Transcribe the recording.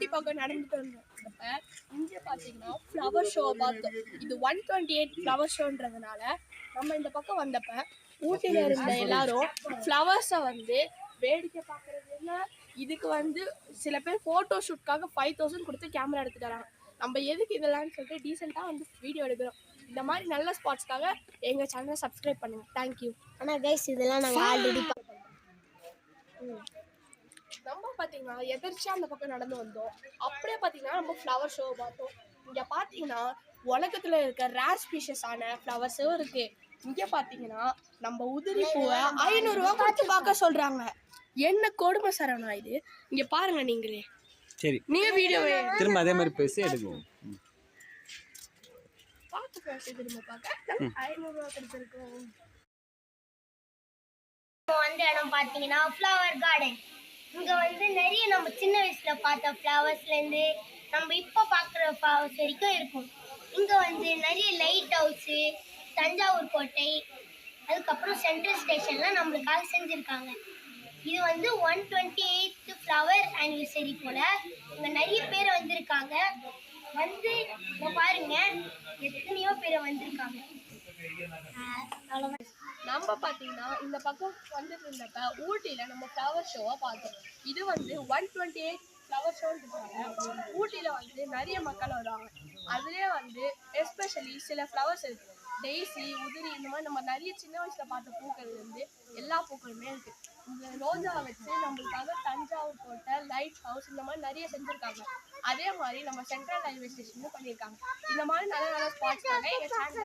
ஊட்டி பக்கம் நடந்துட்டு வந்தப்ப இங்கே பார்த்தீங்கன்னா ஃப்ளவர் ஷோ பார்த்தோம். இது 128 ஃப்ளவர் ஷோன்றதுனால நம்ம இந்த பக்கம் வந்தப்ப ஊட்டியில் இருந்த எல்லாரும் ஃப்ளவர்ஸை வந்து வேடிக்கை பார்க்குறது இல்லை. இதுக்கு வந்து சில பேர் ஃபோட்டோ ஷூட்காக 5000 கொடுத்து கேமரா எடுத்துட்டு வராங்க. நம்ம எதுக்கு இதெல்லாம்னு சொல்லிட்டு டீசெண்டாக வந்து வீடியோ எடுக்கிறோம். இந்த மாதிரி நல்ல ஸ்பாட்ஸ்க்காக எங்கள் சேனலை சப்ஸ்கிரைப் பண்ணுங்கள். தேங்க்யூ. ஆனால் கைஸ் இதெல்லாம் நாங்கள் ஆல்ரெடி நம்ம பார்த்தீங்கன்னா எதிர்ச்சியாக அந்த பக்கம் நடந்து வந்தோம். அப்படியே பார்த்தீங்கன்னா நம்ம ஃப்ளவர் ஷோ பார்த்தோம். இங்கே பார்த்தீங்கன்னா உலகத்தில் இருக்க ரேர் ஸ்பீஷஸான ஃப்ளவர்ஸும் இருக்குது. இங்கே பார்த்தீங்கன்னா நம்ம உதிரி பூவை 500 ரூபா கொடுத்து பார்க்க சொல்கிறாங்க. என்ன கொடுமை சரவணா இது. இங்கே பாருங்க நீங்களே. சரி, நீங்கள் வீடியோ திரும்ப அதே மாதிரி பேசி எடுக்குவோம். பார்த்து பேசி திரும்ப பார்க்க 500 ரூபா கொடுத்துருக்கோம். வந்த இடம் பார்த்தீங்கன்னா ஃப்ளவர் கார்டன். இங்கே வந்து நிறைய நம்ம சின்ன வயசில் பார்த்த ஃப்ளவர்ஸ்லேருந்து நம்ம இப்போ பார்க்குற ஃப்ளவர்ஸ் வரைக்கும் இருக்கும். இங்கே வந்து நிறைய லைட் ஹவுஸு, தஞ்சாவூர் கோட்டை, அதுக்கப்புறம் சென்ட்ரல் ஸ்டேஷன்லாம் நம்மளுக்காக செஞ்சுருக்காங்க. இது வந்து 128th ஃப்ளவர் ஆனிவர்சரி போல். இங்கே நிறைய பேர் வந்திருக்காங்க. வந்து இங்கே பாருங்க, எத்தனையோ பேர் வந்திருக்காங்க. நம்ம பார்த்தீங்கன்னா இந்த பக்கம் வந்துட்டு இருந்தப்ப ஊட்டியில் நம்ம ஃப்ளவர் ஷோவை பார்த்தோம். இது வந்து 128 ஃப்ளவர் ஷோன்றதுனால ஊட்டியில் வந்து நிறைய மக்கள் வருவாங்க. அதுலேயே வந்து எஸ்பெஷலி சில ஃப்ளவர்ஸ் இருக்குது. டெய்ஸி, உதிரி, இந்த மாதிரி நம்ம நிறைய சின்ன வயசில் பார்த்த பூக்கள்லேருந்து எல்லா பூக்களுமே இருக்குது. இந்த ரோஜா வச்சு நம்மளுக்காக தஞ்சாவூர் கோட்டை, லைட் ஹவுஸ் இந்த மாதிரி நிறைய செஞ்சுருக்காங்க. அதே மாதிரி நம்ம சென்ட்ரல் ரயில்வே ஸ்டேஷனும் பண்ணியிருக்காங்க. இந்த மாதிரி நல்ல நல்ல ஸ்பாட்ஸ்க்காக எங்கள் சேனல்